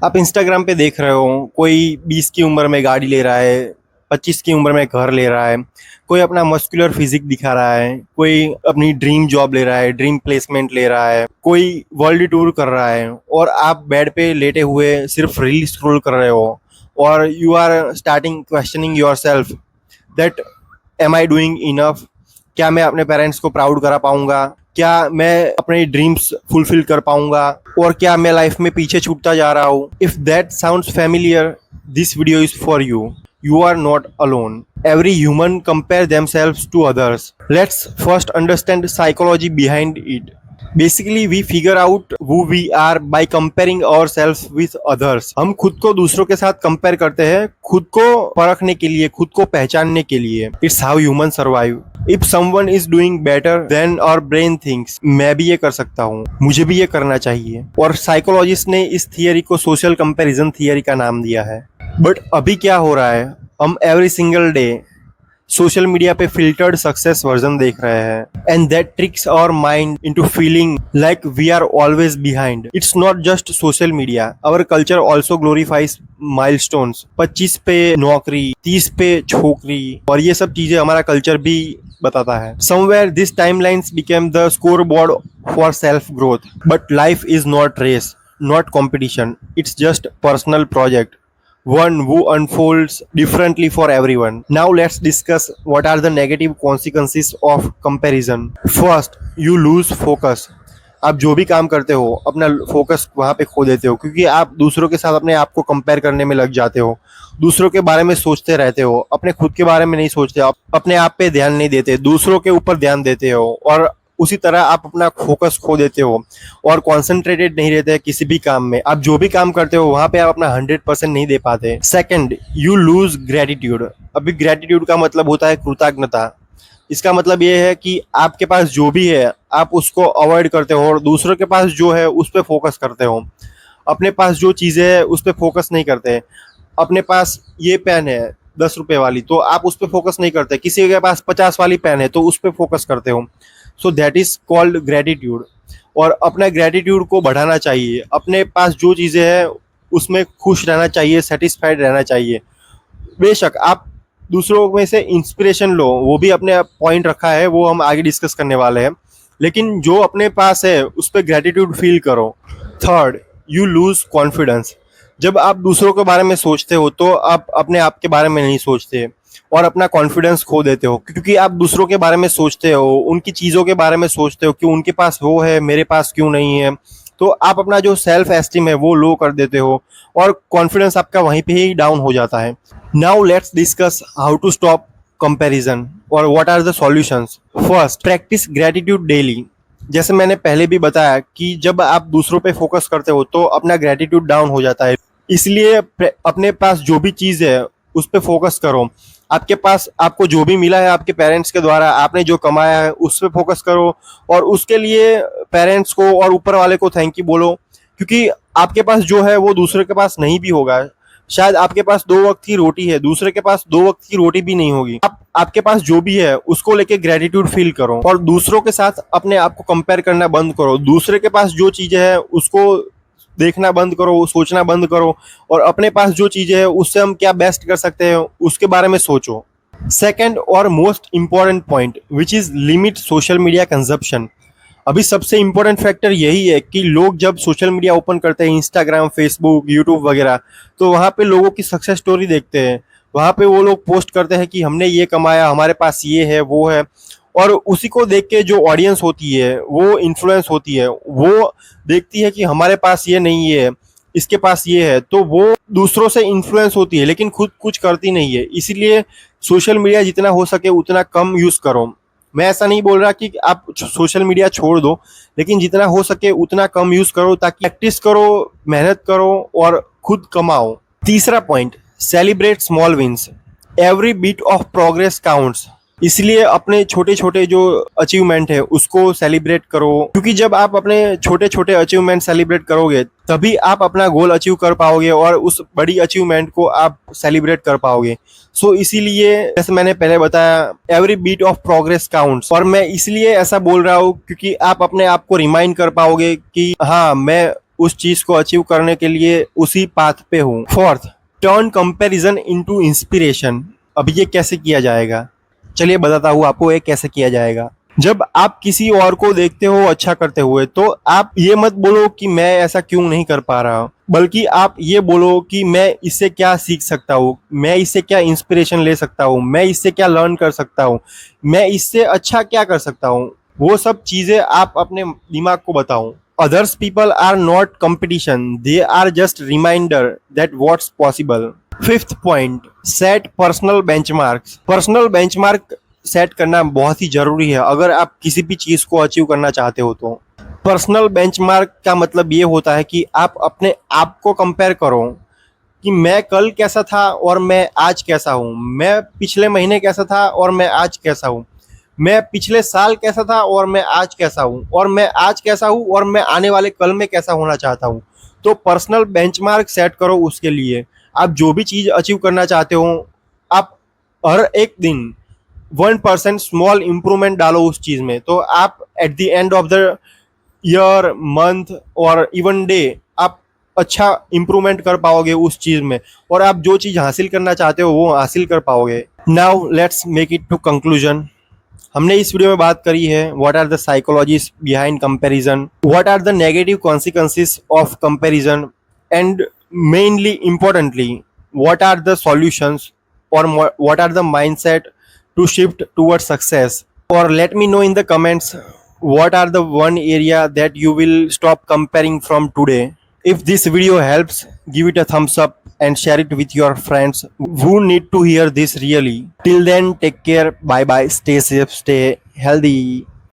आप इंस्टाग्राम पे देख रहे हो कोई 20 की उम्र में गाड़ी ले रहा है, 25 की उम्र में घर ले रहा है, कोई अपना मस्कुलर फिजिक दिखा रहा है, कोई अपनी ड्रीम जॉब ले रहा है, ड्रीम प्लेसमेंट ले रहा है, कोई वर्ल्ड टूर कर रहा है और आप बेड पे लेटे हुए सिर्फ रील स्क्रॉल कर रहे हो और you are starting questioning yourself that am I doing enough? क्या मैं अपने पेरेंट्स को प्राउड करा पाऊंगा? क्या मैं अपने ड्रीम्स फुलफिल कर पाऊंगा? और क्या मैं लाइफ में पीछे छूटता जा रहा हूँ? If that sounds familiar, this video is for you. You are not alone. Every human compare themselves to others. Let's first understand the psychology behind it. Basically, we figure out who we are by comparing ourselves with others. हम खुद को दूसरों के साथ compare करते हैं, खुद को परखने के लिए, खुद को पहचानने के लिए. It's how humans survive. If someone is doing better than our brain thinks, मैं भी ये कर सकता हूँ, मुझे भी ये करना चाहिए. और साइकोलॉजिस्ट ने इस थियरी को सोशल कंपैरिजन थियरी का नाम दिया है. बट अभी क्या हो रहा है, हम every single day social media पे फिल्टर्ड सक्सेस वर्जन देख रहे हैं and that tricks our mind into feeling like we are always behind. It's not just social media, our culture also glorifies milestones. 25 पे नौकरी, 30 पे छोकरी और ये सब चीजें हमारा कल्चर भी बताता है. Somewhere this timelines became the scoreboard for self growth. But life is not race, not competition. It's just personal project, one who unfolds differently for everyone. Now let's discuss what are the negative consequences of comparison. First, you lose focus. आप जो भी काम करते हो अपना focus वहाँ पे खो देते हो क्योंकि आप दूसरों के साथ अपने आप को कंपेयर करने में लग जाते हो, दूसरों के बारे में सोचते रहते हो, अपने खुद के बारे में नहीं सोचते, आप अपने आप पे ध्यान नहीं देते, दूसरों के ऊपर ध्यान देते हो और उसी तरह आप अपना फोकस खो देते हो और कॉन्सेंट्रेटेड नहीं रहते किसी भी काम में. आप जो भी काम करते हो वहां पे आप अपना 100% नहीं दे पाते. Second, you lose gratitude. अभी ग्रेटिट्यूड का मतलब होता है कृतज्ञता. इसका मतलब ये है कि आपके पास जो भी है आप उसको अवॉइड करते हो और दूसरों के पास जो है उस पर फोकस करते हो. अपने पास जो चीज़ें है उस पर फोकस नहीं करते. अपने पास ये पेन है 10 रुपए वाली तो आप उस पर फोकस नहीं करते, किसी के पास 50 वाली पेन है तो उस पर फोकस करते हो. So that is called gratitude. और अपना ग्रेटिट्यूड को बढ़ाना चाहिए. अपने पास जो चीज़ें हैं उसमें खुश रहना चाहिए, सेटिस्फाइड रहना चाहिए. बेशक आप दूसरों में से इंस्पिरेशन लो, वो भी अपने पॉइंट रखा है, वो हम आगे डिस्कस करने वाले हैं, लेकिन जो अपने पास है उस पर ग्रेटिट्यूड फील करो. Third, you lose confidence. जब आप दूसरों के बारे में सोचते हो तो आप अपने आप के बारे में नहीं सोचते और अपना कॉन्फिडेंस खो देते हो क्योंकि आप दूसरों के बारे में सोचते हो, उनकी चीज़ों के बारे में सोचते हो कि उनके पास वो है मेरे पास क्यों नहीं है. तो आप अपना जो सेल्फ एस्टीम है वो लो कर देते हो और कॉन्फिडेंस आपका वहीं पे ही डाउन हो जाता है. Now let's discuss how to stop comparison और what are the solutions. First, practice gratitude daily. जैसे मैंने पहले भी बताया कि जब आप दूसरों पे फोकस करते हो तो अपना ग्रेटिट्यूड डाउन हो जाता है. इसलिए अपने पास जो भी चीज़ है उस पर फोकस करो. आपके पास आपको जो भी मिला है आपके पेरेंट्स के द्वारा, आपने जो कमाया है उस पर फोकस करो और उसके लिए पेरेंट्स को और ऊपर वाले को थैंक यू बोलो क्योंकि आपके पास जो है वो दूसरे के पास नहीं भी होगा. शायद आपके पास 2 वक्त की रोटी है, दूसरे के पास 2 वक्त की रोटी भी नहीं होगी. आपके पास जो भी है उसको लेके ग्रेटिट्यूड फील करो और दूसरों के साथ अपने आप को कंपेयर करना बंद करो. दूसरे के पास जो चीज़ें हैं उसको देखना बंद करो, सोचना बंद करो और अपने पास जो चीज़ें हैं उससे हम क्या बेस्ट कर सकते हैं उसके बारे में सोचो. सेकंड और most important point which is limit social media consumption. अभी सबसे इम्पोर्टेंट फैक्टर यही है कि लोग जब सोशल मीडिया ओपन करते हैं, इंस्टाग्राम, फेसबुक, यूट्यूब वगैरह, तो वहाँ पे लोगों की सक्सेस स्टोरी देखते हैं. वहाँ पे वो लोग पोस्ट करते हैं कि हमने ये कमाया, हमारे पास ये है वो है, और उसी को देख के जो ऑडियंस होती है वो इन्फ्लुएंस होती है, वो देखती है कि हमारे पास ये नहीं है, इसके पास ये है, तो वो दूसरों से इन्फ्लुएंस होती है लेकिन खुद कुछ करती नहीं है. इसीलिए सोशल मीडिया जितना हो सके उतना कम यूज़ करो. मैं ऐसा नहीं बोल रहा कि आप सोशल मीडिया छोड़ दो, लेकिन जितना हो सके उतना कम यूज़ करो ताकि प्रैक्टिस करो, मेहनत करो और खुद कमाओ. तीसरा point, celebrate small wins. Every bit of progress counts. इसलिए अपने छोटे छोटे जो अचीवमेंट है उसको सेलिब्रेट करो क्योंकि जब आप अपने छोटे छोटे अचीवमेंट सेलिब्रेट करोगे तभी आप अपना गोल अचीव कर पाओगे और उस बड़ी अचीवमेंट को आप सेलिब्रेट कर पाओगे. सो इसीलिए जैसे मैंने पहले बताया, every beat of progress counts. और मैं इसलिए ऐसा बोल रहा हूँ क्योंकि आप अपने आप को रिमाइंड कर पाओगे कि हाँ, मैं उस चीज को अचीव करने के लिए उसी पाथ पे हूँ। Fourth, turn comparison into inspiration. अब ये कैसे किया जाएगा, चलिए बताता हूँ आपको ये कैसे किया जाएगा। जब आप किसी और को देखते हो अच्छा करते हुए, तो आप ये मत बोलो कि मैं ऐसा क्यों नहीं कर पा रहा हूँ, बल्कि आप ये बोलो कि मैं इससे क्या सीख सकता हूँ, मैं इससे क्या इंस्पिरेशन ले सकता हूँ, मैं इससे क्या लर्न कर सकता हूँ, मैं इससे अच्छा क्या कर सकता हूँ। वो सब चीजें आप अपने दिमाग को बताओ। Others people are not competition, they are just reminder that what's possible. Fifth point, set personal benchmarks. Personal benchmark set करना बहुत ही जरूरी है अगर आप किसी भी चीज को अचीव करना चाहते हो। तो पर्सनल बेंचमार्क का मतलब ये होता है कि आप अपने आप को कंपेयर करो कि मैं कल कैसा था और मैं आज कैसा हूँ, मैं पिछले महीने कैसा था और मैं आज कैसा हूँ, मैं पिछले साल कैसा था और मैं आज कैसा हूँ, और मैं आज कैसा हूँ और मैं आने वाले कल में कैसा होना चाहता हूँ। तो पर्सनल बेंचमार्क सेट करो। उसके लिए आप जो भी चीज़ अचीव करना चाहते हो, आप हर एक दिन 1% स्मॉल इम्प्रूवमेंट डालो उस चीज़ में। तो आप at the end of the year, month और इवन डे आप अच्छा इम्प्रूवमेंट कर पाओगे उस चीज़ में, और आप जो चीज़ हासिल करना चाहते हो वो हासिल कर पाओगे। Now let's make it to conclusion. हमने इस वीडियो में बात करी है what are the psychologies behind comparison, what are the negative consequences of comparison, and mainly importantly what are the solutions और what are the mindset to shift towards success. Or let me know in the comments what are the one area that you will stop comparing from today. If this video helps, give it a thumbs up and share it with your friends who need to hear this really. Till then, take care, bye bye, stay safe, stay healthy.